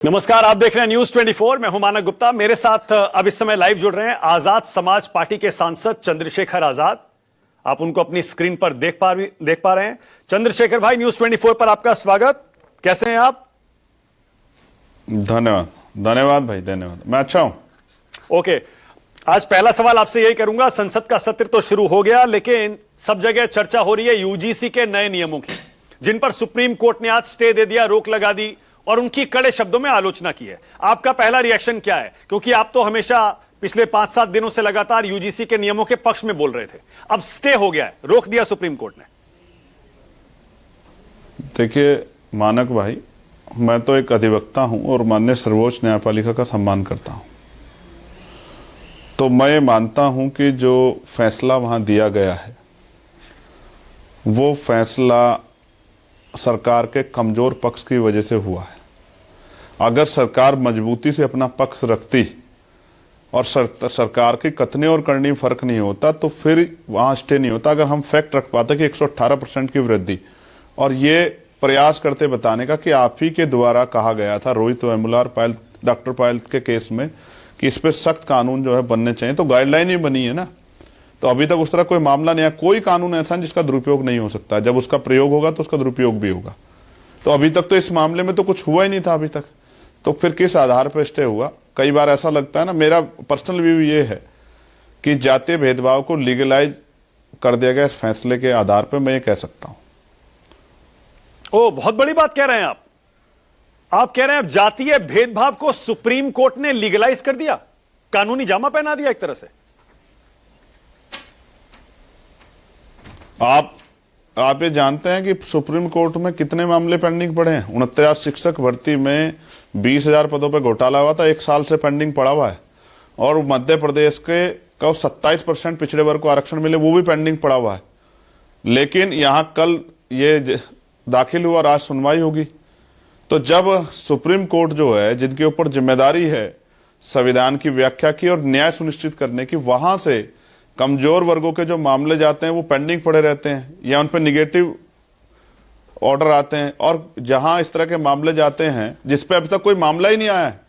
नमस्कार, आप देख रहे हैं न्यूज 24। मैं हूं मानक गुप्ता। मेरे साथ अब इस समय लाइव जुड़ रहे हैं आजाद समाज पार्टी के सांसद चंद्रशेखर आजाद। आप उनको अपनी स्क्रीन पर देख पा रहे हैं। चंद्रशेखर भाई, न्यूज 24 पर आपका स्वागत। कैसे हैं आप? धन्यवाद भाई, धन्यवाद। मैं अच्छा हूं। ओके, आज पहला सवाल आपसे यही करूंगा। संसद का सत्र तो शुरू हो गया, लेकिन सब जगह चर्चा हो रही है यूजीसी के नए नियमों की, जिन पर सुप्रीम कोर्ट ने आज स्टे दे दिया, रोक लगा दी और उनकी कड़े शब्दों में आलोचना की है। आपका पहला रिएक्शन क्या है? क्योंकि आप तो हमेशा पिछले 5-7 दिनों से लगातार यूजीसी के नियमों के पक्ष में बोल रहे थे। अब स्टे हो गया है, रोक दिया सुप्रीम कोर्ट ने। देखिए मानक भाई, मैं तो एक अधिवक्ता हूं और माननीय सर्वोच्च न्यायपालिका का सम्मान करता हूं। तो मैं मानता हूं कि जो फैसला वहां दिया गया है वो फैसला सरकार के कमजोर पक्ष की वजह से हुआ है। अगर सरकार मजबूती से अपना पक्ष रखती और सरकार की कथनी और करनी फर्क नहीं होता तो फिर वहां स्टे नहीं होता। अगर हम फैक्ट रख पाते कि 118% की वृद्धि, और ये प्रयास करते बताने का कि आप ही के द्वारा कहा गया था रोहित वेमुला और डॉक्टर पायल के केस में कि इस पे सख्त कानून जो है बनने चाहिए, तो गाइडलाइन ही बनी है ना। तो अभी तक उस तरह कोई मामला नहीं है। कोई कानून ऐसा नहीं जिसका दुरुपयोग नहीं हो सकता। जब उसका प्रयोग होगा तो उसका दुरुपयोग भी होगा। तो अभी तक तो इस मामले में तो कुछ हुआ ही नहीं था अभी तक, तो फिर किस आधार पर स्टे हुआ? कई बार ऐसा लगता है ना, मेरा पर्सनल व्यू ये है कि जातीय भेदभाव को लीगलाइज कर दिया गया इस फैसले के आधार पर, मैं ये कह सकता हूं। ओ, बहुत बड़ी बात कह रहे हैं आप। आप कह रहे हैं अब जातीय भेदभाव को सुप्रीम कोर्ट ने लीगलाइज कर दिया, कानूनी जामा पहना दिया एक तरह से। आप ये जानते हैं कि सुप्रीम कोर्ट में कितने मामले पेंडिंग पड़े हैं? 69 शिक्षक भर्ती में 20,000 पदों पर घोटाला हुआ था, 1 साल से पेंडिंग पड़ा हुआ है। और मध्य प्रदेश के 27% पिछड़े वर्ग को आरक्षण मिले, वो भी पेंडिंग पड़ा हुआ है। लेकिन यहां कल ये दाखिल हुआ और आज सुनवाई होगी। तो जब सुप्रीम कोर्ट जो है, जिनके ऊपर जिम्मेदारी है संविधान की व्याख्या की और न्याय सुनिश्चित करने की, वहां से कमजोर वर्गों के जो मामले जाते हैं वो पेंडिंग पड़े रहते हैं या उन पर निगेटिव ऑर्डर आते हैं। और जहां इस तरह के मामले जाते हैं जिस पे अभी तक कोई मामला ही नहीं आया है,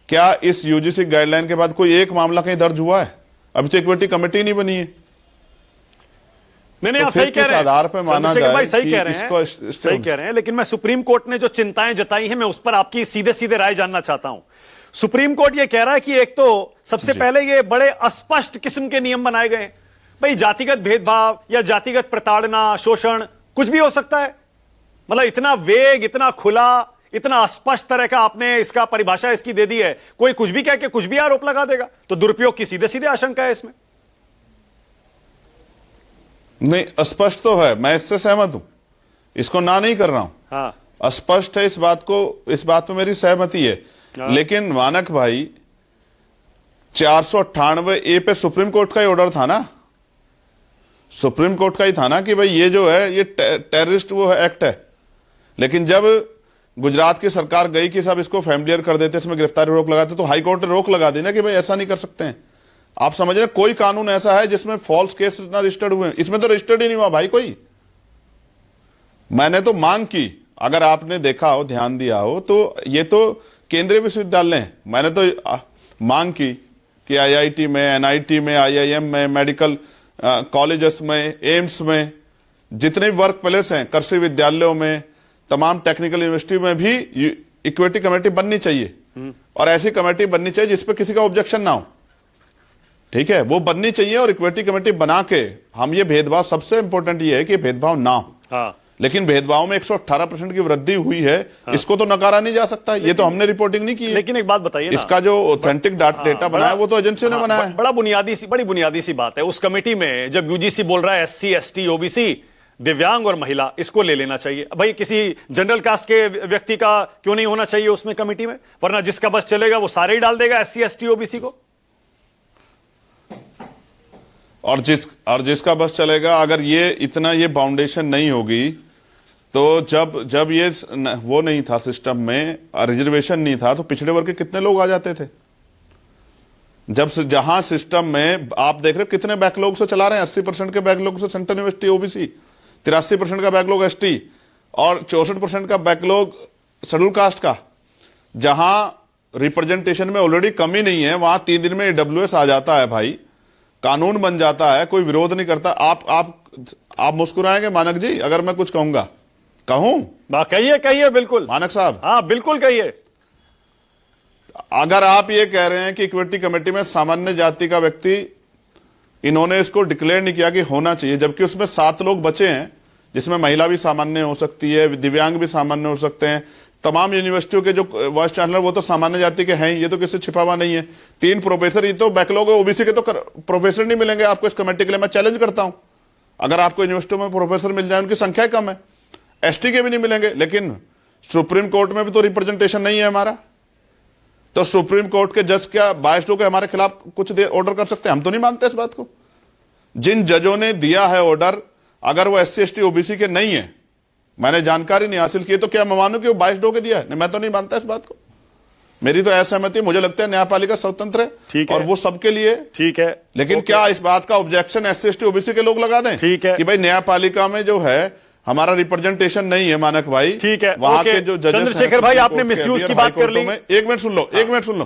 क्या इस यूजीसी गाइडलाइन के बाद कोई एक मामला कहीं दर्ज हुआ है? अभी तो इक्विटी कमेटी नहीं बनी है। नहीं, आप सही कह रहे हैं। आधार पे माना जाए भाई सही कह रहे हैं, लेकिन मैं सुप्रीम कोर्ट ने जो चिंताएं जताई हैं, मैं उस पर आपकी सीधे सीधे राय जानना चाहता हूं। सुप्रीम कोर्ट ये कह रहा है कि एक तो सबसे पहले ये बड़े अस्पष्ट किस्म के नियम बनाए गए। भाई, जातिगत भेदभाव या जातिगत प्रताड़ना, शोषण कुछ भी हो सकता है। मतलब इतना वेग, इतना खुला, इतना अस्पष्ट तरह का आपने इसका परिभाषा इसकी दे दी है। कोई कुछ भी कह के कुछ भी आरोप लगा देगा, तो दुरुपयोग की सीधे सीधे आशंका है इसमें। नहीं, अस्पष्ट तो है, मैं इससे सहमत हूं, इसको ना नहीं कर रहा हूं। हाँ, अस्पष्ट है, इस बात पे मेरी सहमति है। लेकिन मानक भाई, 498A पे सुप्रीम कोर्ट का ही ऑर्डर था ना, सुप्रीम कोर्ट का ही था ना कि भाई ये जो है ये टेररिस्ट वो है, एक्ट है। लेकिन जब गुजरात की सरकार गई कि सब इसको फैमिलियर कर देते, इसमें गिरफ्तारी रोक लगाते, तो हाई कोर्ट ने रोक लगा दी ना कि भाई ऐसा नहीं कर सकते हैं। आप समझ रहे, कोई कानून ऐसा है जिसमें फॉल्स केस ना रजिस्टर्ड हुए? इसमें तो रजिस्टर्ड ही नहीं हुआ भाई कोई। मैंने तो मांग की, अगर आपने देखा हो, ध्यान दिया हो, तो ये तो केंद्रीय विश्वविद्यालय हैं। मैंने तो मांग की कि आईआईटी में, एनआईटी में, आईआईएम में, मेडिकल कॉलेजेस में, एम्स में, जितने वर्क प्लेस हैं, कृषि विद्यालयों में, तमाम टेक्निकल यूनिवर्सिटी में भी इक्विटी कमेटी बननी चाहिए। और ऐसी कमेटी बननी चाहिए जिसपे किसी का ऑब्जेक्शन ना हो। ठीक है, वो बननी चाहिए। और इक्विटी कमेटी बना के हम ये भेदभाव, सबसे इंपॉर्टेंट ये है कि भेदभाव ना हो। हाँ। लेकिन भेदभाव में 118% की वृद्धि हुई है। हाँ। इसको तो नकारा नहीं जा सकता। ये तो हमने रिपोर्टिंग नहीं की है। लेकिन एक बात बताइए, इसका जो ऑथेंटिक डेटा बनाया वो तो एजेंसी ने बनाया है। बड़ी बुनियादी सी बात है। उस कमेटी में जब यूजीसी बोल रहा है SC, ST, OBC, दिव्यांग और महिला, इसको ले लेना चाहिए। भाई, किसी जनरल कास्ट के व्यक्ति का क्यों नहीं होना चाहिए उसमें कमेटी में? वरना जिसका बस चलेगा वो सारे ही डाल देगा SC, ST, OBC को। और जिसका बस चलेगा, अगर ये इतना ये बाउंडेशन नहीं होगी, तो जब ये वो नहीं था सिस्टम में, रिजर्वेशन नहीं था, तो पिछड़े वर्ग के कितने लोग आ जाते थे। जहां सिस्टम में आप देख रहे हो कितने बैकलॉग से चला रहे हैं, 80% के बैकलॉग से सेंट्रल यूनिवर्सिटी OBC, 83% का बैकलॉग ST और 64% का बैकलॉग शेड्यूल कास्ट का। जहां रिप्रेजेंटेशन में ऑलरेडी कमी नहीं है, वहां 3 दिन में ईडब्ल्यूएस आ जाता है भाई, कानून बन जाता है, कोई विरोध नहीं करता। आप मुस्कुराएंगे मानक जी अगर मैं कुछ कहूंगा? कहूं? कहिए कहिए, बिल्कुल मानक साहब। हाँ बिल्कुल कहिए। अगर आप ये कह रहे हैं कि इक्विटी कमेटी में सामान्य जाति का व्यक्ति, इन्होंने इसको डिक्लेयर नहीं किया कि होना चाहिए, जबकि उसमें 7 लोग बचे हैं, जिसमें महिला भी सामान्य हो सकती है, दिव्यांग भी सामान्य हो सकते हैं। तमाम यूनिवर्सिटियों के जो वाइस चांसलर वो तो सामान्य जाति के हैं, ये तो किसी छिपा हुआ नहीं है। 3 प्रोफेसर, ये तो बैकलॉग है, ओबीसी के तो प्रोफेसर नहीं मिलेंगे आपको इस कमेटी के लिए। मैं चैलेंज करता हूं, अगर आपको यूनिवर्सिटियों में प्रोफेसर मिल जाए, उनकी संख्या कम है, एसटी के भी नहीं मिलेंगे। लेकिन सुप्रीम कोर्ट में भी तो रिप्रेजेंटेशन नहीं है हमारा, तो सुप्रीम कोर्ट के जज क्या बायस्ड होकर हमारे खिलाफ कुछ ऑर्डर कर सकते हैं? हम तो नहीं मानते इस बात को। जिन जजों ने दिया है ऑर्डर, अगर वो SC ST OBC के नहीं है, मैंने जानकारी नहीं हासिल की, तो क्या मैं मानूं कि वो बायस्ड होकर दिया है? मैं तो नहीं मानता इस बात को। मेरी तो असहमति, मुझे लगता है न्यायपालिका स्वतंत्र है, ठीक है, और वो सबके लिए ठीक है। लेकिन क्या इस बात का ऑब्जेक्शन SC ST OBC के लोग लगा दें? ठीक है कि भाई न्यायपालिका में जो है हमारा रिप्रेजेंटेशन नहीं है मानक भाई। ठीक है, वहां के जो जजेस चंद्रशेखर भाई, आपने मिसयूज की बात कर ली। एक मिनट सुन लो, एक मिनट सुन लो,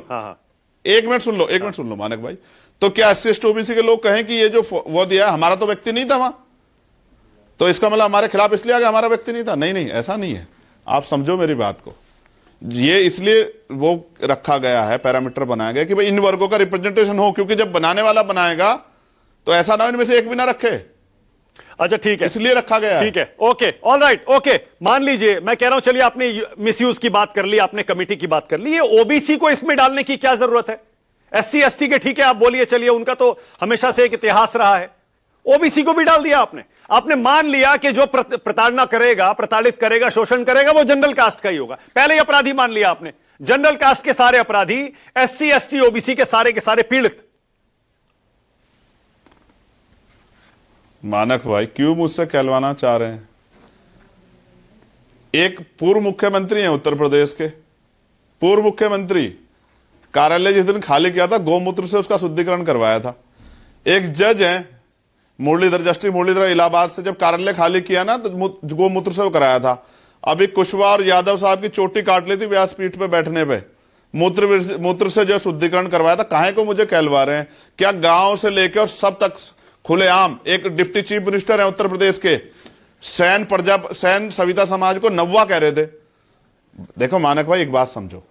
एक मिनट सुन लो, एक मिनट सुन लो मानक भाई। तो क्या SC ST OBC के लोग कहें कि ये जो वो दिया हमारा तो व्यक्ति नहीं था वहां, तो इसका मतलब हमारे खिलाफ इसलिए आ गया हमारा व्यक्ति नहीं था? नहीं नहीं, ऐसा नहीं है। आप समझो मेरी बात को, ये इसलिए वो रखा गया है, पैरामीटर बनाया गया कि भाई इन वर्गों का रिप्रेजेंटेशन हो, क्योंकि जब बनाने वाला बनाएगा तो ऐसा ना हो इनमें से एक भी ना रखे। अच्छा ठीक है, इसलिए रखा गया है। ठीक है, ओके, ऑल राइट, ओके। मान लीजिए, मैं कह रहा हूं, चलिए आपने मिसयूज की बात कर ली, आपने कमेटी की बात कर ली, ये ओबीसी को इसमें डालने की क्या जरूरत है? SC ST के ठीक है, आप बोलिए, चलिए, उनका तो हमेशा से एक इतिहास रहा है। ओबीसी को भी डाल दिया आपने मान लिया कि जो प्रताड़ना करेगा, प्रताड़ित करेगा, शोषण करेगा, वो जनरल कास्ट का ही होगा। पहले ही अपराधी मान लिया आपने, जनरल कास्ट के सारे अपराधी, SC ST OBC के सारे पीड़ित। मानक भाई क्यों मुझसे कहलवाना चाह रहे हैं? एक पूर्व मुख्यमंत्री हैं उत्तर प्रदेश के, पूर्व मुख्यमंत्री, कार्यालय जिस दिन खाली किया था गौमूत्र से उसका शुद्धिकरण करवाया था। एक जज हैं मुरलीधर, जस्टिस मुरलीधर, इलाहाबाद से, जब कार्यालय खाली किया ना तो गौमूत्र से वो कराया था। अभी कुशवाहा और यादव साहब की चोटी काट ली थी व्यासपीठ पे बैठने पे, मूत्र से जो शुद्धिकरण करवाया था। काहे को मुझे कहलवा रहे हैं? क्या गांव से लेकर और सब तक खुलेआम एक डिप्टी चीफ मिनिस्टर है उत्तर प्रदेश के, सैन सविता समाज को नव्वा कह रहे थे। देखो मानक भाई, एक बात समझो,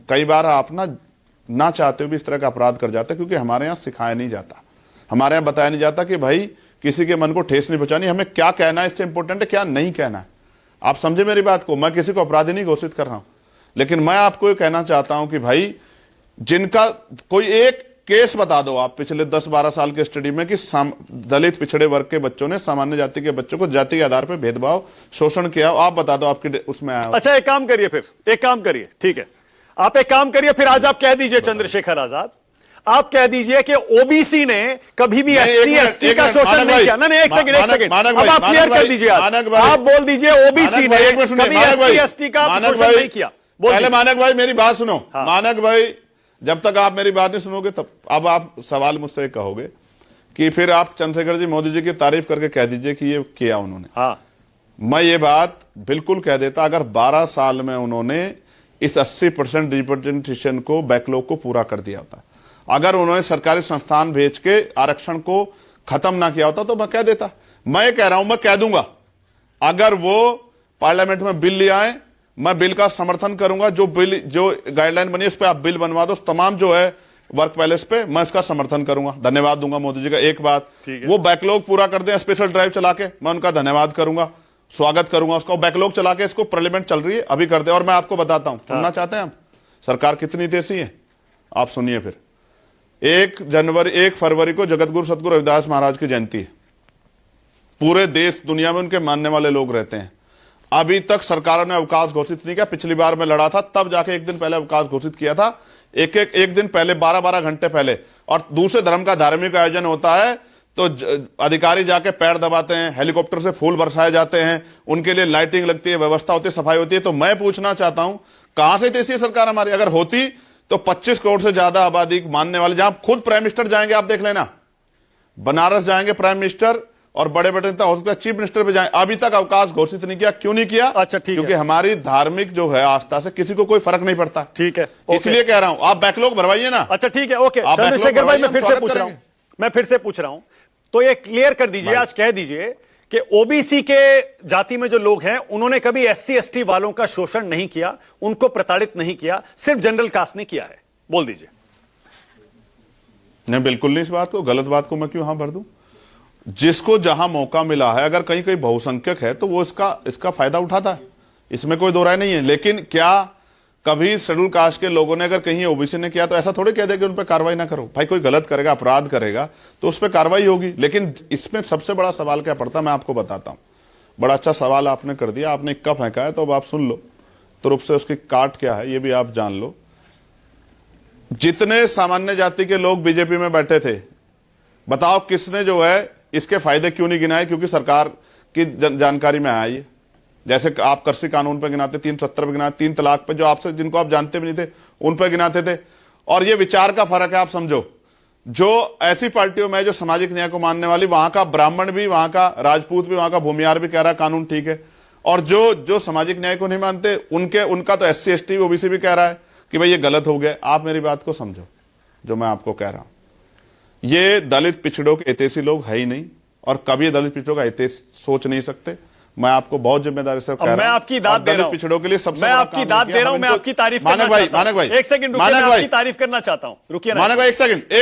कई बार आप ना चाहते हो भी इस तरह का अपराध कर जाते हैं, क्योंकि हमारे यहां सिखाया नहीं जाता, हमारे यहां बताया नहीं जाता कि भाई किसी के मन को ठेस नहीं पहुंचानी, हमें क्या कहना है इससे इंपॉर्टेंट है क्या नहीं कहना है। आप समझे मेरी बात को? मैं किसी को अपराधी नहीं घोषित कर रहा हूं, लेकिन मैं आपको ये कहना चाहता हूं कि भाई जिनका कोई एक केस बता दो आप पिछले 10-12 साल के स्टडी में कि दलित पिछड़े वर्ग के बच्चों ने सामान्य जाति के बच्चों को जाति के आधार पर भेदभाव, शोषण किया, आप बता दो आपके उसमें आया। अच्छा एक काम करिए, फिर एक काम करिए, ठीक है, आप एक काम करिए, फिर आज आप कह दीजिए चंद्रशेखर आजाद, आप कह दीजिए कि ओबीसी ने कभी भी SC ST का शोषण नहीं किया। नहीं, एक सेकंड, अब आप क्लियर कर दीजिए, आप बोल दीजिए ओबीसी ने कभी SC ST का शोषण नहीं किया। पहले मानक भाई मेरी बात सुनो। मानक भाई, जब तक आप मेरी बात नहीं सुनोगे तब अब आप सवाल मुझसे कहोगे कि फिर आप चंद्रशेखर जी, मोदी जी की तारीफ करके कह दीजिए कि ये किया उन्होंने। मैं ये बात बिल्कुल कह देता, अगर 12 साल में उन्होंने इस 80% रिप्रेजेंटेशन को, बैकलॉग को पूरा कर दिया होता, अगर उन्होंने सरकारी संस्थान भेज के आरक्षण को खत्म ना किया होता, तो मैं कह देता। मैं कह रहा हूं, मैं कह दूंगा, अगर वो पार्लियामेंट में बिल ले आए, मैं बिल का समर्थन करूंगा। जो गाइडलाइन बनी उस पर आप बिल बनवा दो, तमाम जो है वर्क पैलेस पे, मैं इसका समर्थन करूंगा, धन्यवाद दूंगा मोदी जी का। एक बात, वो बैकलॉग पूरा कर दें स्पेशल ड्राइव चला के, मैं उनका धन्यवाद करूंगा, स्वागत करूंगा उसका। बैकलॉग चला के इसको पार्लियामेंट चल रही है अभी कर दे। और मैं आपको बताता हूं, सुनना चाहते हैं आप सरकार कितनी तेजी है? आप सुनिए फिर। 1 फरवरी को जगतगुरु सतगुरु रविदास महाराज की जयंती है। पूरे देश दुनिया में उनके मानने वाले लोग रहते हैं। अभी तक सरकारों ने अवकाश घोषित नहीं किया। पिछली बार मैं लड़ा था तब जाके एक दिन पहले अवकाश घोषित किया था, एक दिन पहले, 12-12 घंटे पहले। और दूसरे धर्म का धार्मिक आयोजन होता है तो अधिकारी जाके पैर दबाते हैं, हेलीकॉप्टर से फूल बरसाए जाते हैं, उनके लिए लाइटिंग लगती है, व्यवस्था होती है, सफाई होती है। तो मैं पूछना चाहता हूं, कहां से तेजी सरकार हमारी? अगर होती तो 25 करोड़ से ज्यादा आबादी मानने वाले, जहां खुद प्राइम मिनिस्टर जाएंगे, आप देख लेना, बनारस जाएंगे प्राइम मिनिस्टर और बड़े बड़े नेता हो सकता है चीफ मिनिस्टर पे जाएं, अभी तक अवकाश घोषित नहीं किया। क्यों नहीं किया? अच्छा, ठीक है। क्योंकि हमारी धार्मिक जो है आस्था से किसी को कोई फर्क नहीं पड़ता। ठीक है, ओके। इसलिए कह रहा हूं आप बैकलॉग भरवाइए ना। अच्छा, ठीक है, ओके। आप चंद्रशेखर भाई, मैं हम फिर से स्वागत पूछ रहा हूं, करेंगे। मैं फिर से पूछ रहा हूं, तो ये क्लियर कर दीजिए, आज कह दीजिए कि ओबीसी के जाति में जो लोग हैं उन्होंने कभी एससी एसटी वालों का शोषण नहीं किया, उनको प्रताड़ित नहीं किया, सिर्फ जनरल कास्ट ने किया है। बोल दीजिए। नहीं, बिल्कुल नहीं। इस बात को, गलत बात को मैं क्यों यहां भर दूं? जिसको जहां मौका मिला है, अगर कहीं कहीं बहुसंख्यक है तो वो इसका फायदा उठाता है, इसमें कोई दो राय नहीं है। लेकिन क्या कभी शेड्यूल कास्ट के लोगों ने अगर कहीं ओबीसी ने किया तो ऐसा थोड़े कह दे कि उन पर कार्रवाई ना करो? भाई कोई गलत करेगा, अपराध करेगा तो उस पर कार्रवाई होगी। लेकिन इसमें सबसे बड़ा सवाल क्या पड़ता, मैं आपको बताता हूं। बड़ा अच्छा सवाल आपने कर दिया, आपने इक्का फेंका है, तो अब आप सुन लो तुरुप से उसकी काट क्या है ये भी आप जान लो। जितने सामान्य जाति के लोग बीजेपी में बैठे थे, बताओ किसने जो है इसके फायदे क्यों नहीं गिनाए? क्योंकि सरकार की जानकारी में आया ये। जैसे आप कृषि कानून पे गिनाते, 370 पे गिनाते, 3 तलाक पे, जो आपसे जिनको आप जानते भी नहीं थे उन पे गिनाते थे। और ये विचार का फर्क है, आप समझो। जो ऐसी पार्टियों में जो सामाजिक न्याय को मानने वाली, वहां का ब्राह्मण भी, वहां का राजपूत भी, वहां का भूमियार भी कह रहा है कानून ठीक है। और जो सामाजिक न्याय को नहीं मानते उनका तो एससी एसटी ओबीसी भी कह रहा है कि भाई ये गलत हो गया। आप मेरी बात को समझो, जो मैं आपको कह रहा हूं। ये दलित पिछड़ों के हितैषी लोग है ही नहीं, और कभी दलित पिछड़ों का हितेश सोच नहीं सकते। मैं आपको बहुत जिम्मेदारी से कह रहा हूं। मैं आपकी दाद दे रहा हूं, पिछड़ों के लिए सबसे मैं आपकी दाद दे रहा हूं, मैं आपकी तारीफ करना चाहता हूं। मानक भाई, एक सेकंड रुकिए, मैं आपकी तारीफ करना चाहता हूं, रुकिए ना। मानक भाई, एक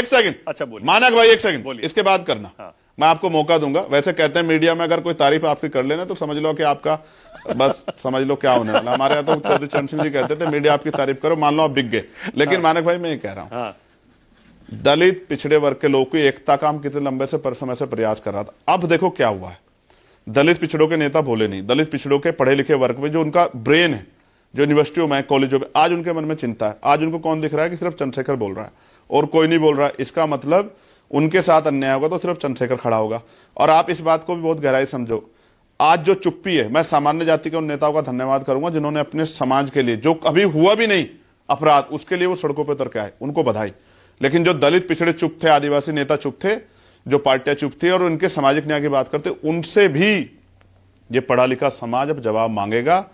सेकंड। अच्छा, बोलिए। मानक भाई, एक सेकंड, बोलिए। इसके बाद करना। हाँ। मैं आपको मौका दूंगा। वैसे कहते हैं मीडिया में अगर कोई तारीफ आपकी कर लेना तो समझ लो कि आपका बस समझ लो क्या होने वाला। हमारे यहाँ तो चौधरी चरण सिंह जी कहते थे मीडिया आपकी तारीफ करो, मान लो आप बिक गए। लेकिन मानक भाई, मैं ये कह रहा हूं, दलित पिछड़े वर्ग के लोगों की एकता का हम कितने लंबे समय से प्रयास कर रहा था। अब देखो क्या हुआ है। दलित पिछड़ों के नेता भोले नहीं, दलित पिछड़ों के पढ़े लिखे वर्ग में जो उनका ब्रेन है, जो यूनिवर्सिटियों में, कॉलेजों में, आज उनके मन में चिंता है। आज उनको कौन दिख रहा है कि सिर्फ चंद्रशेखर बोल रहा है और कोई नहीं बोल रहा है। इसका मतलब उनके साथ अन्याय होगा तो सिर्फ चंद्रशेखर खड़ा होगा। और आप इस बात को भी बहुत गहराई समझो, आज जो चुप्पी है, मैं सामान्य जाति के उन नेताओं का धन्यवाद करूंगा जिन्होंने अपने समाज के लिए, जो अभी हुआ भी नहीं अपराध, उसके लिए वो सड़कों पर उतर के आए, उनको बधाई। लेकिन जो दलित पिछड़े चुप थे, आदिवासी नेता चुप थे, जो पार्टियां चुप थी और उनके सामाजिक न्याय की बात करते, उनसे भी ये पढ़ा लिखा समाज अब जवाब मांगेगा,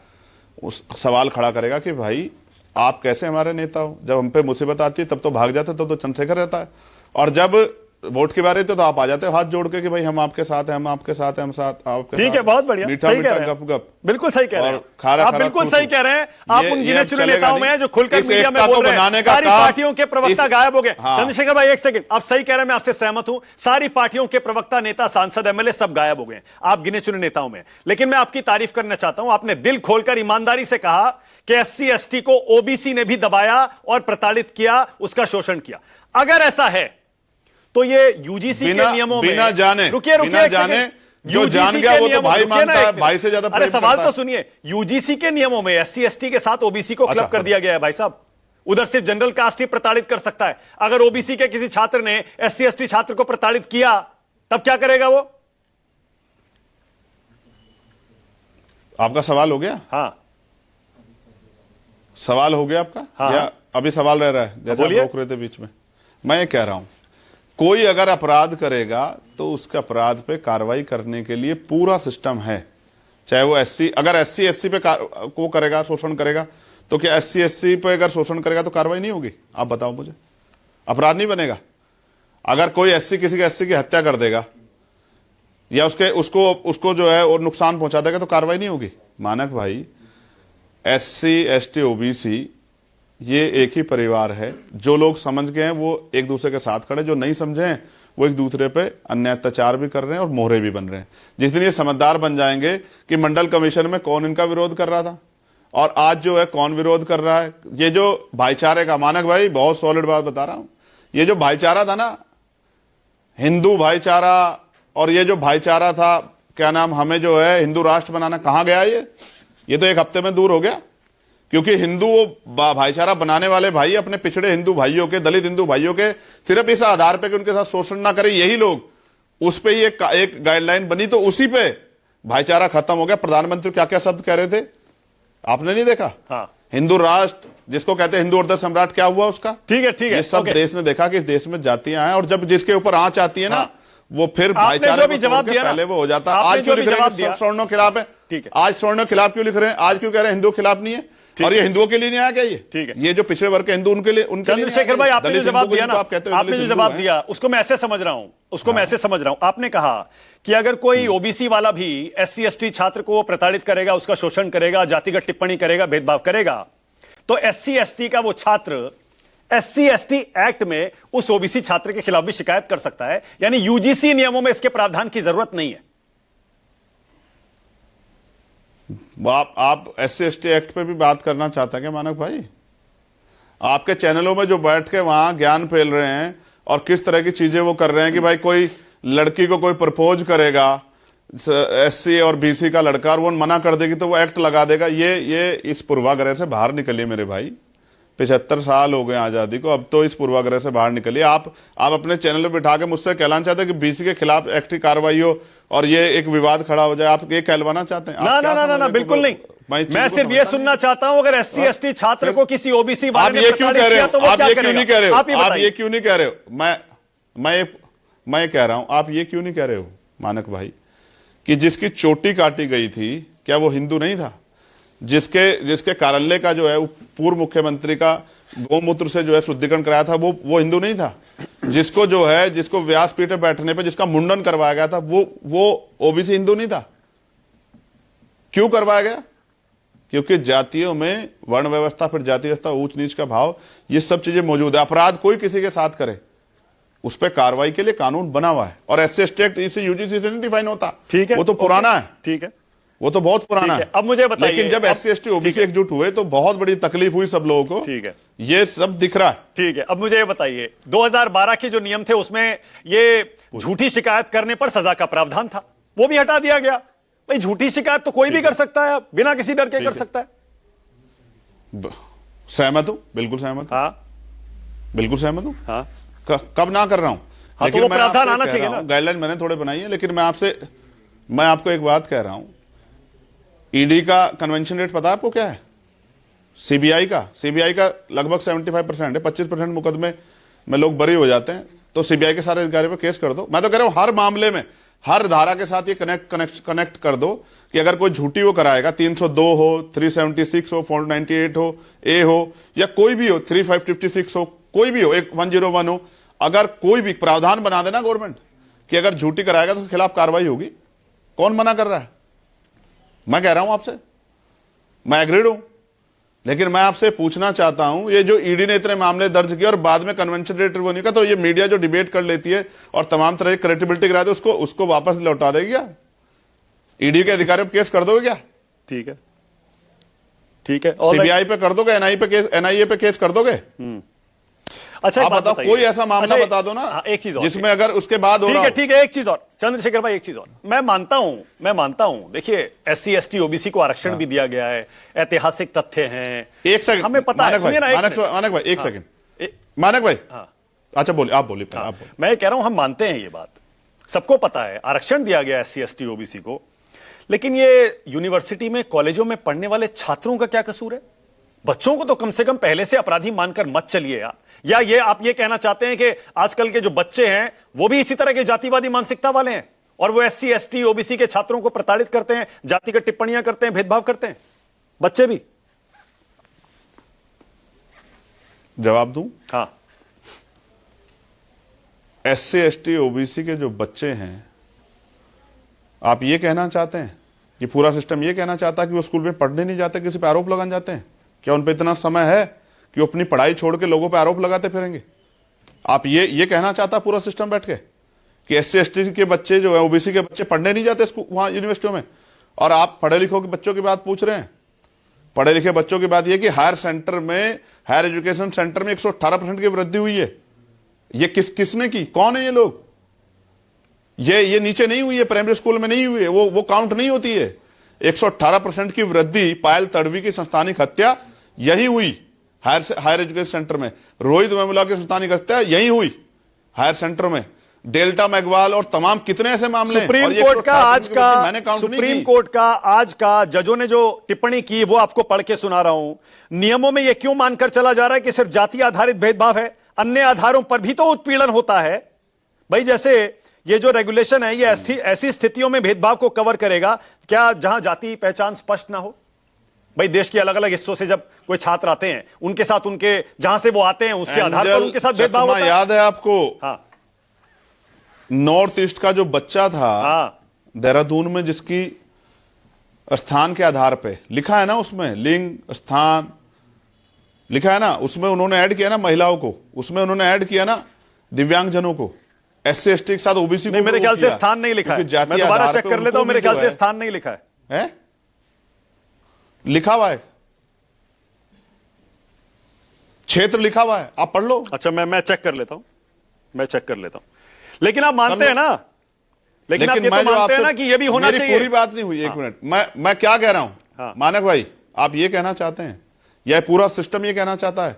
उस सवाल खड़ा करेगा कि भाई आप कैसे हमारे नेता हो? जब हम पे मुसीबत आती है तब तो भाग जाते, तब तो चंद्रशेखर रहता है, और जब वोट की बारी तो आप आ जाते हो हाथ जोड़ के कि भाई हम आपके साथ हैं, हम आपके साथ हैं, हम साथ आपके। ठीक है, बहुत बढ़िया, मीठा सही कह मीठा रहे हैं, गप गप, बिल्कुल सही कह रहे हैं खारा आप, खारा बिल्कुल थू सही थू। कह रहे हैं आप। उन गिने चुने नेताओं में हैं जो खुलकर इस मीडिया में एकता बोल को रहे हैं, बनाने का सारी काम पार्टियों के प्रवक्ता गायब हो गए। हाँ। चंद्रशेखर भाई, एक सेकंड, आप सही कह रहे हैं, मैं आपसे सहमत हूं। सारी पार्टियों के प्रवक्ता, नेता, सांसद, एमएलए सब गायब हो गए आप गिने चुने नेताओं में। लेकिन मैं आपकी तारीफ करना चाहता हूं, आपने दिल खोलकर ईमानदारी से कहा कि एससी एसटी को ओबीसी ने भी दबाया और प्रताड़ित किया, उसका शोषण किया। अगर ऐसा है तो ये यूजीसी के नियमों में, बिना जाने, रुकिए बिना जाने, जो जान गया वो तो भाई मानता है, भाई से ज्यादा। अरे सवाल तो सुनिए, यूजीसी के नियमों में एससी एसटी के साथ ओबीसी को क्लब कर दिया गया है भाई साहब। उधर सिर्फ जनरल कास्ट ही प्रताड़ित कर सकता है। अगर ओबीसी के किसी छात्र ने एससी एसटी छात्र को प्रताड़ित किया तब क्या करेगा वो? आपका सवाल हो गया? हाँ, सवाल हो गया आपका? हाँ, या अभी सवाल रह रहा है जैसे आप रोक रहे थे बीच में? मैं ये कह रहा हूं, कोई अगर अपराध करेगा तो उसके अपराध पे कार्रवाई करने के लिए पूरा सिस्टम है। चाहे वो अगर एससी एससी पे को करेगा, शोषण करेगा, तो क्या एससी एससी पे अगर शोषण करेगा तो कार्रवाई नहीं होगी? आप बताओ मुझे, अपराध नहीं बनेगा? अगर कोई एससी किसी के एससी की हत्या कर देगा या उसको जो है और नुकसान पहुंचा देगा तो कार्रवाई नहीं होगी? मानक भाई, एससी एसटी ओबीसी ये एक ही परिवार है। जो लोग समझ गए हैं वो एक दूसरे के साथ खड़े, जो नहीं समझे हैं वो एक दूसरे पे अन्याय अत्याचार भी कर रहे हैं और मोहरे भी बन रहे हैं। जिस दिन ये समझदार बन जाएंगे कि मंडल कमीशन में कौन इनका विरोध कर रहा था और आज जो है कौन विरोध कर रहा है, ये जो भाईचारे का, मानक भाई बहुत सॉलिड बात बता रहा हूं, ये जो भाईचारा था ना, हिंदू भाईचारा, और ये जो भाईचारा था, क्या नाम, हमें जो है हिंदू राष्ट्र बनाना, कहां गया ये तो एक हफ्ते में दूर हो गया। क्योंकि हिंदू भाईचारा बनाने वाले भाई अपने पिछड़े हिंदू भाइयों के, दलित हिंदू भाइयों के सिर्फ इस आधार पे कि उनके साथ शोषण ना करें, यही लोग, उस पे ये एक गाइडलाइन बनी तो उसी पे भाईचारा खत्म हो गया। प्रधानमंत्री क्या क्या शब्द कह रहे थे, आपने नहीं देखा? हाँ। हिंदू राष्ट्र जिसको कहते हैं, हिंदू अर्ध सम्राट, क्या हुआ उसका? ठीक है, ठीक है, ये सब देश ने देखा कि इस देश में जातियां हैं और जब जिसके ऊपर आंच आती है ना, वो फिर आपने भाईचारे जो भी को जवाब तोड़ के दिया ना, पहले वो हो जाता। आपने आज जो क्यों भी लिख रहे जवाब हैं दिया, कि सवर्णों के खिलाफ है? ठीक है। आज सवर्णों के खिलाफ क्यों लिख रहे हैं? आज क्यों कह रहे हैं हिंदुओं के खिलाफ नहीं है? और ये हिंदुओं के लिए नहीं आया क्या? ठीक है। ये जो पिछड़े वर्ग के हिंदू उनके लिए चंद्रशेखर भाई, आपने जो जवाब दिया ना, आप कहते हो आपने जो जवाब दिया उसको मैं ऐसे समझ रहा हूं, उसको मैं ऐसे समझ रहा हूं। आपने कहा कि अगर कोई ओबीसी वाला भी एससी एसटी छात्र को प्रताड़ित करेगा, उसका शोषण करेगा, जातिगत टिप्पणी करेगा, भेदभाव करेगा, तो एससी एसटी का वो छात्र एससी एसटी एक्ट में उस ओबीसी छात्र के खिलाफ भी शिकायत कर सकता है। यानी यूजीसी नियमों में इसके प्रावधान की जरूरत नहीं है। आप एससी एसटी एक्ट पे भी बात करना चाहते हैं क्या मानक भाई? आपके चैनलों में जो बैठ के वहां ज्ञान फैल रहे हैं और किस तरह की चीजें वो कर रहे हैं कि भाई कोई लड़की को कोई प्रपोज करेगा, एससी और बीसी का लड़का, और वो मना कर देगी तो वो एक्ट लगा देगा। ये इस पूर्वाग्रह से बाहर निकलिए मेरे भाई। 75 साल हो गए आजादी को, अब तो इस पूर्वाग्रह से बाहर निकलिए। आप अपने चैनल पे बिठा के मुझसे कहलाना चाहते हैं कि बीसी के खिलाफ एक्ट की कार्रवाई हो और ये एक विवाद खड़ा हो जाए। आप ये कहलवाना चाहते हैं? ना, बिल्कुल नहीं। मैं सिर्फ ये सुनना चाहता हूं, अगर एससी एसटी छात्र को किसी ओबीसी वाले ने प्रताड़ित किया तो वो क्या करेगा? आप ये क्यों नहीं कह रहे हो? मैं कह रहा हूं, आप ये क्यों नहीं कह रहे हो मानक भाई कि जिसकी चोटी काटी गई थी क्या वो हिंदू नहीं था? जिसके कार्यालय का जो है पूर्व मुख्यमंत्री का गौमूत्र से जो है शुद्धिकरण कराया था, वो हिंदू नहीं था? जिसको व्यासपीठ पे बैठने पे जिसका मुंडन करवाया गया था, वो ओबीसी हिंदू नहीं था? क्यों करवाया गया? क्योंकि जातियों में वर्ण व्यवस्था, फिर जाति व्यवस्था, ऊंच नीच का भाव, ये सब चीजें मौजूद है। अपराध कोई किसी के साथ करे उस पर कार्रवाई के लिए कानून बना हुआ है। और एससी एसटी एक्ट इसे यूजीसी से नहीं डिफाइन होता। ठीक है, वो तो पुराना है। ठीक है, वो तो बहुत पुराना है। अब मुझे बताइए, लेकिन जब एससी एसटी ओबीसी एकजुट हुए तो बहुत बड़ी तकलीफ हुई सब लोगों को। ठीक है, ये सब दिख रहा है। ठीक है। अब मुझे ये बताइए, 2012 के जो नियम थे उसमें ये झूठी शिकायत करने पर सजा का प्रावधान था, वो भी हटा दिया गया। भाई झूठी शिकायत तो कोई भी कर सकता है, बिना किसी डर के कर सकता है। सहमत हूं, बिल्कुल सहमत। हाँ, बिल्कुल सहमत हूं। हाँ, कब ना कर रहा हूं। हाँ, लेकिन तो वो मैं प्रावधान आपसे आना कह चाहिए रहा ना। हूं, गाइडलाइन मैंने थोड़े बनाई है, लेकिन मैं आपको एक बात कह रहा हूं। ईडी का कन्वेंशन रेट पता है आपको क्या है? सीबीआई का लगभग 75% है। 25% मुकदमे में लोग बरी हो जाते हैं। तो सीबीआई के सारे अधिकारियों पर केस कर दो। मैं तो कह रहा हूं हर मामले में, हर धारा के साथ ये कनेक्ट कर दो कि अगर कोई झूठी वो कराएगा, 302 हो, 376 हो, 498 हो, ए हो, या कोई भी हो, 3556 हो, कोई भी हो, 101 हो, अगर कोई भी प्रावधान बना देना गवर्नमेंट कि अगर झूठी कराएगा तो खिलाफ कार्रवाई होगी। कौन मना कर रहा है? मैं कह रहा हूं आपसे, मैं एग्रीड हूं। लेकिन मैं आपसे पूछना चाहता हूं, ये जो ईडी ने इतने मामले दर्ज किए और बाद में कन्वेंशन रेट वो नहीं का, तो ये मीडिया जो डिबेट कर लेती है और तमाम तरह की क्रेडिबिलिटी कराती है, उसको वापस लौटा देगी क्या? ईडी के अधिकारियों पर केस कर दोगे क्या? ठीक है, ठीक है। सीबीआई पे कर दोगे? एनआईए पे केस कर दोगे? अच्छा, आप बताओ, कोई ऐसा मामला बता दो ना एक चीज और जिसमें अगर उसके बाद हो रहा हो। ठीक है, एक चीज और चंद्रशेखर भाई, एक चीज और मैं मानता हूं, देखिए एससी एसटी ओबीसी को आरक्षण भी दिया गया है, ऐतिहासिक तथ्य हैं, एक सेकंड, हमें पता है। सुनिए ना, मानक भाई, एक सेकंड, मानक भाई, अच्छा बोलिए, आप बोलिए। मैं कह रहा हूं हम मानते हैं, ये बात सबको पता है, आरक्षण दिया गया एससी एसटी ओबीसी को, लेकिन ये यूनिवर्सिटी में, कॉलेजों में पढ़ने वाले छात्रों का क्या कसूर है? बच्चों को तो कम से कम पहले से अपराधी मानकर मत चलिए आप। या ये आप ये कहना चाहते हैं कि आजकल के जो बच्चे हैं वो भी इसी तरह के जातिवादी मानसिकता वाले हैं और वो एससी एसटी ओबीसी के छात्रों को प्रताड़ित करते हैं, जातिगत टिप्पणियां करते हैं, भेदभाव करते हैं, बच्चे भी? जवाब दूं? हाँ। एससी एसटी ओबीसी के जो बच्चे हैं, आप ये कहना चाहते हैं कि पूरा सिस्टम ये कहना चाहता है कि वो स्कूल में पढ़ने नहीं जाते, किसी पे आरोप लगाने जाते हैं? क्या उन पे इतना समय है कि वो अपनी पढ़ाई छोड़ के लोगों पे आरोप लगाते फिरेंगे? आप ये कहना चाहता पूरा सिस्टम बैठ के कि एससी एसटी के बच्चे जो है, ओबीसी के बच्चे पढ़ने नहीं जाते वहां यूनिवर्सिटियों में, और आप पढ़े लिखों के बच्चों की बात पूछ रहे हैं? पढ़े लिखे बच्चों की बात यह कि हायर एजुकेशन सेंटर में 118% की वृद्धि हुई है। ये किसने की? कौन है ये लोग? ये नीचे नहीं हुई है, प्राइमरी स्कूल में नहीं हुई है, वो काउंट नहीं होती है। 118% की वृद्धि, पायल तड़वी की संस्थानिक हत्या यही हुई हायर एजुकेशन सेंटर में। रोहित वेमुला की संस्थानिक हत्या यही हुई हायर सेंटर में। डेल्टा मैगवाल और तमाम कितने ऐसे मामले सुप्रीम कोर्ट का आज का जजों ने जो टिप्पणी की वो आपको पढ़ के सुना रहा हूं। नियमों में यह क्यों मानकर चला जा रहा है कि सिर्फ जाति आधारित भेदभाव है? अन्य आधारों पर भी तो उत्पीड़न होता है भाई। जैसे ये जो रेगुलेशन है ये ऐसी स्थितियों में भेदभाव को कवर करेगा क्या जहां जाति पहचान स्पष्ट ना हो? भाई देश के अलग अलग हिस्सों से जब कोई छात्र आते हैं उनके साथ उनके जहां से वो आते हैं उसके आधार पर उनके साथ भेदभाव होता है। याद है आपको? हाँ नॉर्थ ईस्ट का जो बच्चा था हाँ देहरादून में, जिसकी स्थान के आधार पे लिखा है ना, उसमें लिंग स्थान लिखा है ना, उसमें उन्होंने ऐड किया ना महिलाओं को, उसमें उन्होंने ऐड किया ना दिव्यांगजनों को, SC ST के साथ OBC नहीं, को। मेरे ख्याल से स्थान नहीं लिखा है, मैं दोबारा चेक कर लेता हूं, मेरे ख्याल से स्थान नहीं लिखा है। लिखा हुआ है, क्षेत्र लिखा हुआ है, आप पढ़ लो। अच्छा मैं चेक कर लेता हूं, मैं चेक कर लेता हूं। लेकिन आप मानते हैं ना, लेकिन आप ये तो मानते हैं ना कि ये भी होना चाहिए। पूरी बात नहीं हुई, एक मिनट, मैं क्या कह रहा हूं मानक भाई, आप ये कहना चाहते हैं, यह पूरा सिस्टम ये कहना चाहता है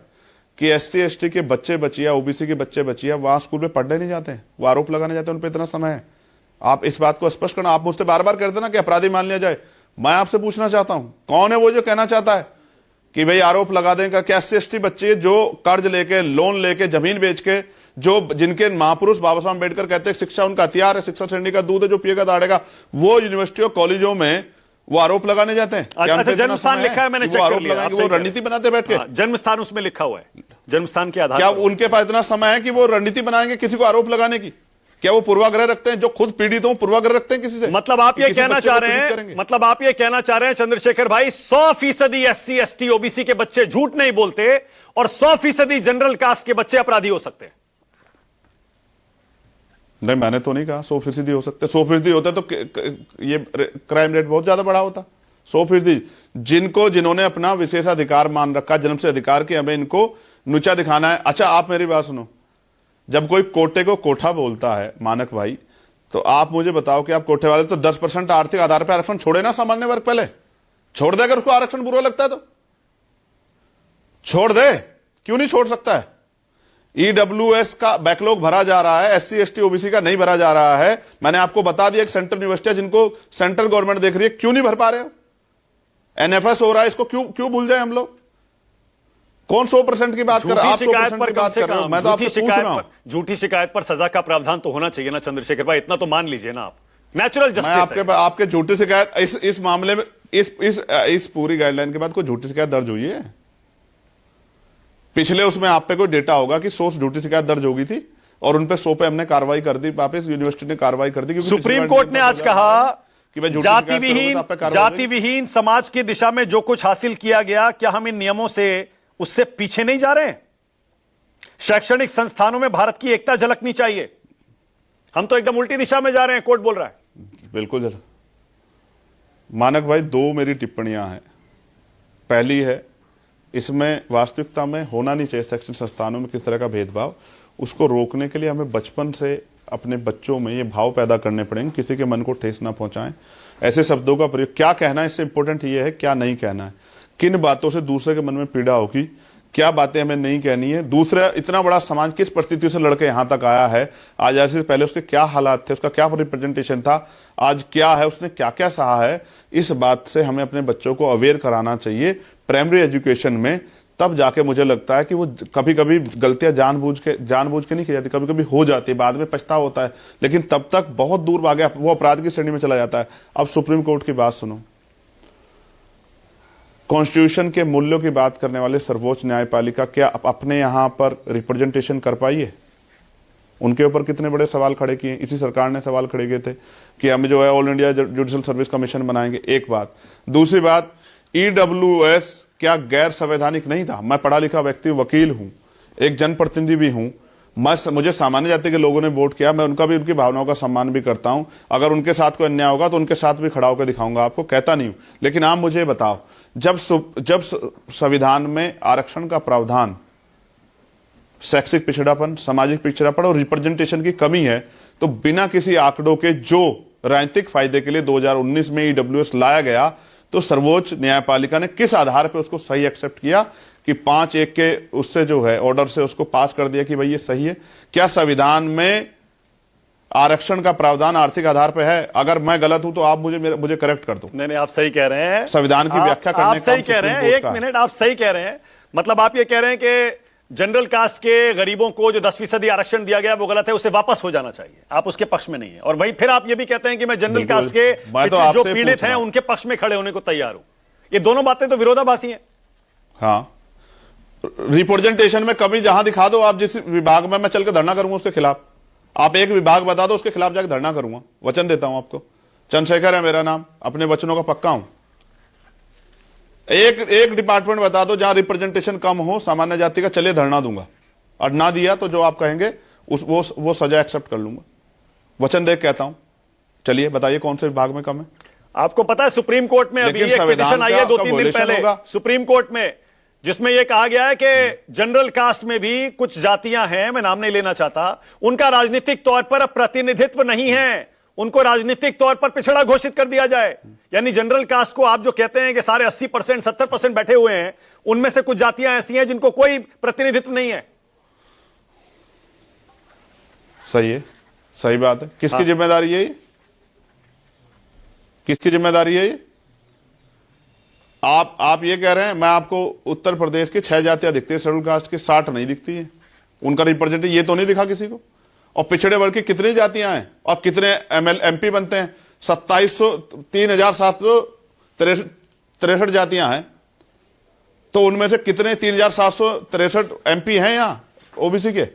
कि SC ST के बच्चे बच्चियां, OBC के बच्चे बच्चियां वहां स्कूल में पढ़ने नहीं जाते हैं, वो आरोप लगाने जाते हैं, उन पर इतना समय है? आप इस बात को स्पष्ट करना, आप मुझसे बार बार कहते ना कि अपराधी मान लिया जाए। मैं आपसे पूछना चाहता हूं, कौन है वो जो कहना चाहता है कि भाई आरोप लगा दें? क्या SC ST बच्चे जो कर्ज लेके, लोन लेके, जमीन बेच के, जो जिनके महापुरुष बाबा साहब अम्बेडकर कहते हैं शिक्षा उनका हथियार है, शिक्षा श्रेणी का दूध है, जो पिएगा दाड़ेगा, वो यूनिवर्सिटी और कॉलेजों में वो आरोप लगाने जाते हैं? अच्छा, जन्म स्थान लिखा है, मैंने चेक कर लिया, वो रणनीति बनाते बैठ के। जन्म स्थान उसमें लिखा हुआ है, जन्म स्थान के आधार क्या उनके पास इतना समय है कि वो रणनीति बनाएंगे किसी को आरोप लगाने की? क्या वो पूर्वाग्रह रखते हैं? जो खुद पीड़ित हो पूर्वाग्रह रखते हैं किसी से? मतलब आप ये कहना चाह रहे हैं, मतलब आप ये कहना चाह रहे हैं चंद्रशेखर भाई, 100% SC ST OBC के बच्चे झूठ नहीं बोलते और 100% जनरल कास्ट के बच्चे अपराधी हो सकते हैं? नहीं, मैंने तो नहीं कहा 100% हो सकते। 100% होता तो ये क्राइम रेट बहुत ज्यादा बढ़ा होता। 100% जिन्होंने अपना विशेषाधिकार मान रखा, जन्म से अधिकार की, हमें इनको नीचा दिखाना है। अच्छा, आप मेरी बात सुनो, जब कोई कोटे को कोठा बोलता है मानक भाई, तो आप मुझे बताओ कि आप कोठे वाले तो 10% आर्थिक आधार पर आरक्षण छोड़े ना, सामान्य वर्ग पहले छोड़ दे। अगर उसको आरक्षण बुरा लगता है तो छोड़ दे, क्यों नहीं छोड़ सकता है? EWS का बैकलॉग भरा जा रहा है, SC ST OBC का नहीं भरा जा रहा है। मैंने आपको बता दिया, एक सेंट्रल यूनिवर्सिटी है जिनको सेंट्रल गवर्नमेंट देख रही है, क्यों नहीं भर पा रहे हो? NFS हो रहा है, इसको क्यों भूल जाए हम लोग? कौन 100% की बात कर रहा है? आप 100% की बात कर रहे हो, मैं तो आपसे पूछ रहा हूं। झूठी शिकायत पर सजा का प्रावधान तो होना चाहिए ना चंद्रशेखर भाई, इतना तो मान लीजिए ना आप। नेचुरल जस्टिस आपके झूठी शिकायत इस मामले में, इस पूरी गाइडलाइन के बाद कोई झूठी शिकायत दर्ज हुई है? पिछले उसमें आप पे कोई डेटा होगा कि 100 झूठी शिकायत दर्ज होगी थी और उन पे 100 पे हमने कार्रवाई कर दी, वापस यूनिवर्सिटी ने कार्रवाई कर दी। सुप्रीम कोर्ट ने आज कहा कि जाति विहीन समाज की दिशा में जो कुछ हासिल किया गया, क्या हम इन नियमों से उससे पीछे नहीं जा रहे हैं? शैक्षणिक संस्थानों में भारत की एकता झलकनी चाहिए, हम तो एकदम उल्टी दिशा में जा रहे हैं, कोर्ट बोल रहा है। बिल्कुल मानक भाई, 2 मेरी टिप्पणियां हैं। पहली है, इसमें वास्तविकता में होना नहीं चाहिए शैक्षणिक संस्थानों में किस तरह का भेदभाव। उसको रोकने के लिए हमें बचपन से अपने बच्चों में ये भाव पैदा करने पड़ेंगे, किसी के मन को ठेस ना पहुंचाएं। ऐसे शब्दों का प्रयोग, क्या कहना है इससे इंपॉर्टेंट ये है क्या नहीं कहना है, किन बातों से दूसरे के मन में पीड़ा होगी, क्या बातें हमें नहीं कहनी है। दूसरा, इतना बड़ा समाज किस परिस्थिति से लड़के यहां तक आया है, आजादी से पहले उसके क्या हालात थे, उसका क्या रिप्रेजेंटेशन था, आज क्या है, उसने क्या क्या सहा है। इस बात से हमें अपने बच्चों को अवेयर कराना चाहिए प्राइमरी एजुकेशन में। तब जाके मुझे लगता है कि वो कभी कभी गलतियां जानबूझ के नहीं की जाती, कभी कभी हो जाती है, बाद में पछतावा होता है, लेकिन तब तक बहुत दूर भागे वो अपराध की श्रेणी में चला जाता है। अब सुप्रीम कोर्ट की बात सुनो, कॉन्स्टिट्यूशन के मूल्यों की बात करने वाले सर्वोच्च न्यायपालिका क्या अपने यहां पर रिप्रेजेंटेशन कर पाई है? उनके ऊपर कितने बड़े सवाल खड़े किए, इसी सरकार ने सवाल खड़े किए थे कि हम जो है all India judicial service commission बनाएंगे। एक बात। दूसरी बात, EWS क्या गैर संवैधानिक नहीं था? मैं पढ़ा लिखा व्यक्ति, वकील हूं, एक जनप्रतिनिधि भी हूं, मुझे सामान्य जाति के लोगों ने वोट किया, मैं उनका भी, उनकी भावनाओं का सम्मान भी करता हूं। अगर उनके साथ कोई अन्याय होगा तो उनके साथ भी खड़ा होकर दिखाऊंगा, आपको कहता नहीं हूं। लेकिन आप मुझे बताओ, जब संविधान में आरक्षण का प्रावधान शैक्षिक पिछड़ापन, सामाजिक पिछड़ापन और रिप्रेजेंटेशन की कमी है, तो बिना किसी आंकड़ों के जो राजनीतिक फायदे के लिए 2019 में EWS लाया गया, तो सर्वोच्च न्यायपालिका ने किस आधार पर उसको सही एक्सेप्ट किया कि 5-1 के उससे जो है ऑर्डर से उसको पास कर दिया कि भाई ये सही है? क्या संविधान में आरक्षण का प्रावधान आर्थिक आधार पर है? अगर मैं गलत हूं तो आप मुझे करेक्ट कर दो। नहीं, आप सही कह रहे हैं, संविधान की व्याख्या करने आप सही कह रहे हैं। एक मिनट, आप सही कह रहे हैं। मतलब आप ये कह रहे हैं कि जनरल कास्ट के गरीबों को जो 10% आरक्षण दिया गया वो गलत है, उसे वापस हो जाना चाहिए। आप उसके पक्ष में नहीं है, और वहीं फिर आप ये भी कहते हैं कि मैं जनरल कास्ट के जो पीड़ित हैं उनके पक्ष में खड़े होने को तैयार हूं। ये दोनों बातें तो विरोधाभासी हैं। हाँ, रिप्रेजेंटेशन में कमी जहां दिखा दो आप, जिस विभाग में मैं चल के धरना करूंगा उसके खिलाफ, आप एक विभाग बता दो उसके खिलाफ जाकर धरना करूंगा, वचन देता हूं आपको। चंद्रशेखर है मेरा नाम, अपने वचनों का पक्का हूं। एक डिपार्टमेंट बता दो जहां रिप्रेजेंटेशन कम हो सामान्य जाति का, चलिए धरना दूंगा, और ना दिया तो जो आप कहेंगे वो सजा एक्सेप्ट कर लूंगा, वचन दे कहता हूं। चलिए बताइए कौन से विभाग में कम है। आपको पता है सुप्रीम कोर्ट में अभी एक पिटीशन आई है 2-3 दिन पहले सुप्रीम कोर्ट में, जिसमें यह कहा गया है कि जनरल कास्ट में भी कुछ जातियां हैं, मैं नाम नहीं लेना चाहता, उनका राजनीतिक तौर पर प्रतिनिधित्व नहीं है, उनको राजनीतिक तौर पर पिछड़ा घोषित कर दिया जाए। यानी जनरल कास्ट को आप जो कहते हैं कि सारे 80% 70% बैठे हुए हैं, उनमें से कुछ जातियां ऐसी हैं जिनको कोई प्रतिनिधित्व नहीं है। सही है, सही बात है। किसकी जिम्मेदारी है ये? किसकी जिम्मेदारी है ये? आप ये कह रहे हैं, मैं आपको उत्तर प्रदेश की 6 जातियां दिखती है शेड्यूल कास्ट की, 60 नहीं दिखती है, उनका रिप्रेजेंटेटिव ये तो नहीं दिखा किसी को। और पिछड़े वर्ग की कितनी जातियां हैं और कितने एमपी बनते हैं? 3763 जातियां हैं, तो उनमें से कितने 3763 एमपी हैं यहां ओबीसी के?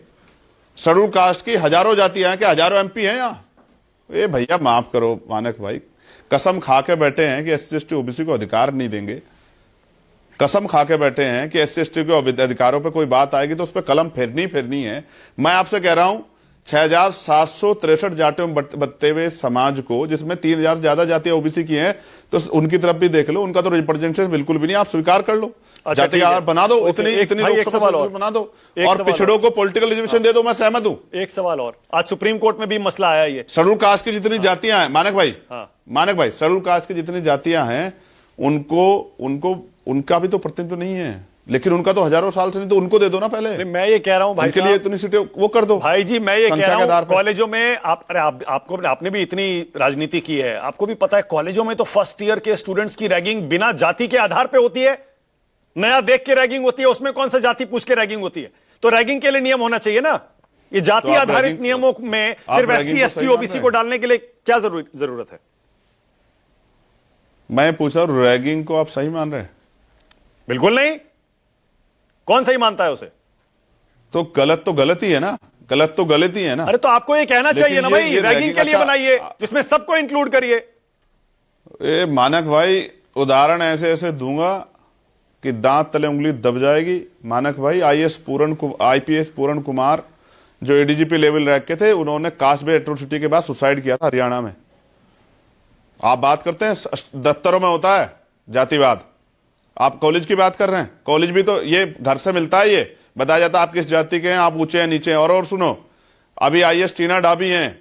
शेड्यूल कास्ट की हजारों जातियां हैं कि हजारों एमपी हैं यहां? ये भैया माफ करो मानक भाई, कसम खा के बैठे हैं कि एससी एसटी ओबीसी को अधिकार नहीं देंगे, कसम खा के बैठे हैं कि एससी एसटी के अधिकारों पे कोई बात आएगी तो उस पर कलम फेरनी है। मैं आपसे कह रहा हूं 6763 जातियों बटते हुए समाज को, जिसमें 3000 ज्यादा जातियां ओबीसी की हैं, तो उनकी तरफ भी देख लो, उनका तो रिप्रेजेंटेशन बिल्कुल भी नहीं। आप स्वीकार कर लो, जाति आधार बना दो, इतनी लोकसभा बना दो, और पिछड़ों को पॉलिटिकल रिजर्वेशन दे दो, मैं सहमत हूं। एक सवाल और, आज सुप्रीम कोर्ट में भी मसला आया ये, शेड्यूल कास्ट की जितनी जातियां हैं मानक भाई, शेड्यूल कास्ट की जितनी जातियां हैं उनका भी तो प्रतिनिधित्व नहीं है, लेकिन उनका तो हजारों साल से नहीं, तो उनको दे दो ना पहले। मैं ये कह रहा हूं भाई, के लिए इतनी सीटें वो कर दो भाई जी। मैं ये कह रहा हूं कॉलेजों में आपने भी इतनी राजनीति की है, आपको भी पता है कॉलेजों में तो फर्स्ट ईयर के स्टूडेंट्स की रैगिंग बिना जाति के आधार पे होती है, नया देख के रैगिंग होती है, उसमें कौन सा जाति पूछ के रैगिंग होती है? तो रैगिंग के लिए नियम होना चाहिए ना। ये जाति आधारित नियमों में सिर्फ एससी एसटी ओबीसी को डालने के लिए क्या जरूरत है? मैं पूछा रैगिंग को आप सही मान रहे हैं? बिल्कुल नहीं। कौन सही मानता है उसे? तो गलत तो गलत ही है ना, गलत तो गलत ही है ना। अरे तो आपको ये कहना चाहिए ना भाई, रैगिंग के लिए बनाइए जिसमें सबको इंक्लूड करिए। मानक भाई उदाहरण ऐसे ऐसे दूंगा कि दांत तले उंगली दब जाएगी। मानक भाई आईपीएस पूरण कुमार जो एडीजीपी लेवल रैंक के थे, उन्होंने कास्ट बेस्ड एट्रोसिटी के बाद सुसाइड किया था हरियाणा में। आप बात करते हैं दफ्तरों में होता है जातिवाद, आप कॉलेज की बात कर रहे हैं। कॉलेज भी तो ये घर से मिलता है, ये बताया जाता है आप किस जाति के हैं, आप ऊंचे हैं नीचे हैं। और सुनो, अभी आईएएस टीना डाबी हैं,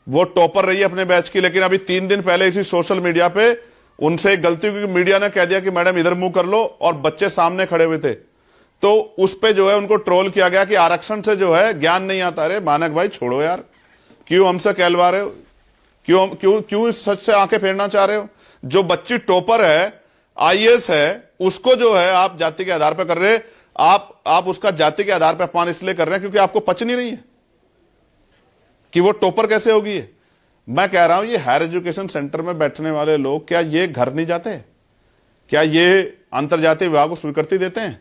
वो टॉपर रही है अपने बैच की, लेकिन अभी 3 दिन पहले इसी सोशल मीडिया पे उनसे एक गलती हुई, मीडिया ने कह दिया कि मैडम इधर मुंह कर लो, और बच्चे सामने खड़े हुए थे, तो उस पे जो है उनको ट्रोल किया गया कि आरक्षण से जो है ज्ञान नहीं आता। अरे मानक भाई छोड़ो यार, क्यों हमसे कहलवा रहे हो? क्यों इस सच से आंखें फेरना चाह रहे हो? जो बच्ची टॉपर है, आईएएस है, उसको जो है आप जाति के आधार पर कर रहे हैं। आप उसका जाति के आधार पर अपमान इसलिए कर रहे हैं क्योंकि आपको पच नहीं रही है कि वो टॉपर कैसे होगी। मैं कह रहा हूं ये हायर एजुकेशन सेंटर में बैठने वाले लोग, क्या ये घर नहीं जाते? क्या ये अंतरजातीय विवाह को स्वीकृति देते हैं?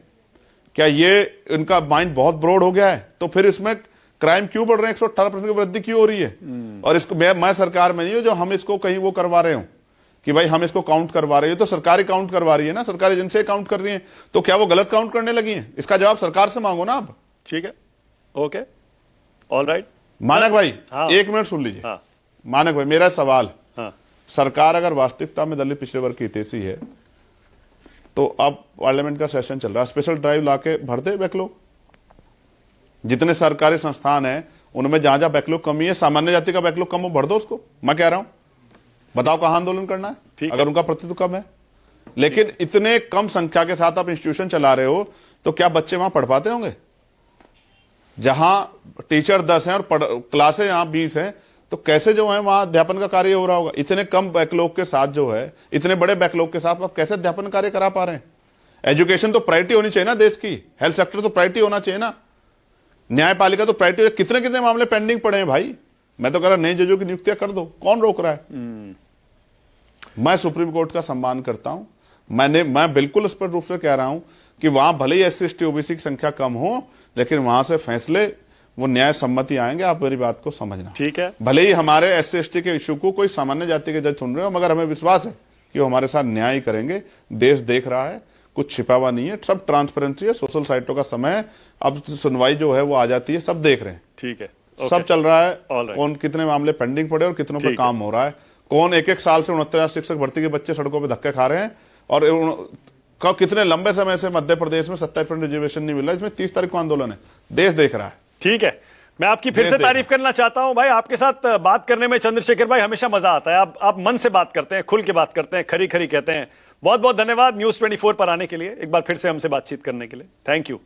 क्या ये इनका माइंड बहुत ब्रॉड हो गया है? तो फिर इसमें क्राइम क्यों बढ़ रहे हैं? 118% की वृद्धि क्यों हो रही है? और इसको मैं सरकार में नहीं हूं जो हम इसको कहीं वो करवा रहे हूं कि भाई हम इसको काउंट करवा रहे हैं। तो सरकारी काउंट करवा रही है ना, सरकारी एजेंसी काउंट कर रही है, तो क्या वो गलत काउंट करने लगी है? इसका जवाब सरकार से मांगो ना आप। ठीक है, ओके, ऑल राइट। मानक भाई एक मिनट सुन लीजिए। मानक भाई मेरा सवाल, सरकार अगर वास्तविकता में दलित पिछड़े वर्ग की हितैषी है तो अब पार्लियामेंट का सेशन चल रहा है, स्पेशल ड्राइव लाके भर दे बैकलॉग। जितने सरकारी संस्थान है उनमें जहां जहां बैकलॉग कमी है, सामान्य जाति का बैकलॉग कम हो, भर दो उसको। मैं कह रहा हूं, बताओ कहां आंदोलन करना है अगर उनका प्रतिनिधित्व कम है। लेकिन इतने कम संख्या के साथ आप इंस्टीट्यूशन चला रहे हो, तो क्या बच्चे वहां पढ़ पाते होंगे? जहां टीचर 10 हैं और क्लासें यहां 20 हैं, तो कैसे जो है वहां अध्यापन का कार्य हो रहा होगा? इतने कम बैकलॉग के साथ जो है, इतने बड़े बैकलॉग के साथ आप कैसे अध्यापन कार्य करा पा रहे हैं? एजुकेशन तो प्रायोरिटी होनी चाहिए ना देश की, हेल्थ सेक्टर तो प्रायोरिटी होना चाहिए ना, न्यायपालिका तो प्रायोरिटी। कितने कितने मामले पेंडिंग पड़े हैं भाई। मैं तो कह रहा नए जजों की नियुक्तियां कर दो, कौन रोक रहा है। मैं सुप्रीम कोर्ट का सम्मान करता हूं। मैं बिल्कुल स्पष्ट रूप से कह रहा हूं कि वहां भले ही SC ST OBC की संख्या कम हो, लेकिन वहां से फैसले वो न्याय सम्मति आएंगे। आप मेरी बात को समझना, ठीक है। भले ही हमारे SC ST के इश्यू को कोई सामान्य जाति के जज सुन रहे हो, मगर हमें विश्वास है कि वो हमारे साथ न्याय करेंगे। देश देख रहा है, कुछ छिपा हुआ नहीं है, सब ट्रांसपेरेंसी है। सोशल साइटों का समय है, अब सुनवाई जो है वो आ जाती है, सब देख रहे हैं, ठीक है, सब चल रहा है। Alright. कौन कितने मामले पेंडिंग पड़े और कितनों पे ठीक काम हो रहा है, कौन एक साल से 69,000 शिक्षक भर्ती के बच्चे सड़कों पे धक्के खा रहे हैं, और कब कितने लंबे समय से मध्य प्रदेश में 27% रिजर्वेशन नहीं मिल रहा। इसमें 30 तारीख को आंदोलन है, देश देख रहा है। ठीक है। मैं आपकी फिर से तारीफ करना चाहता हूं भाई। आपके साथ बात करने में चंद्रशेखर भाई हमेशा मजा आता है। आप मन से बात करते हैं, खुल के बात करते हैं, खरी खरी कहते हैं। बहुत बहुत धन्यवाद न्यूज़ 24 पर आने के लिए, एक बार फिर से हमसे बातचीत करने के लिए। Thank you.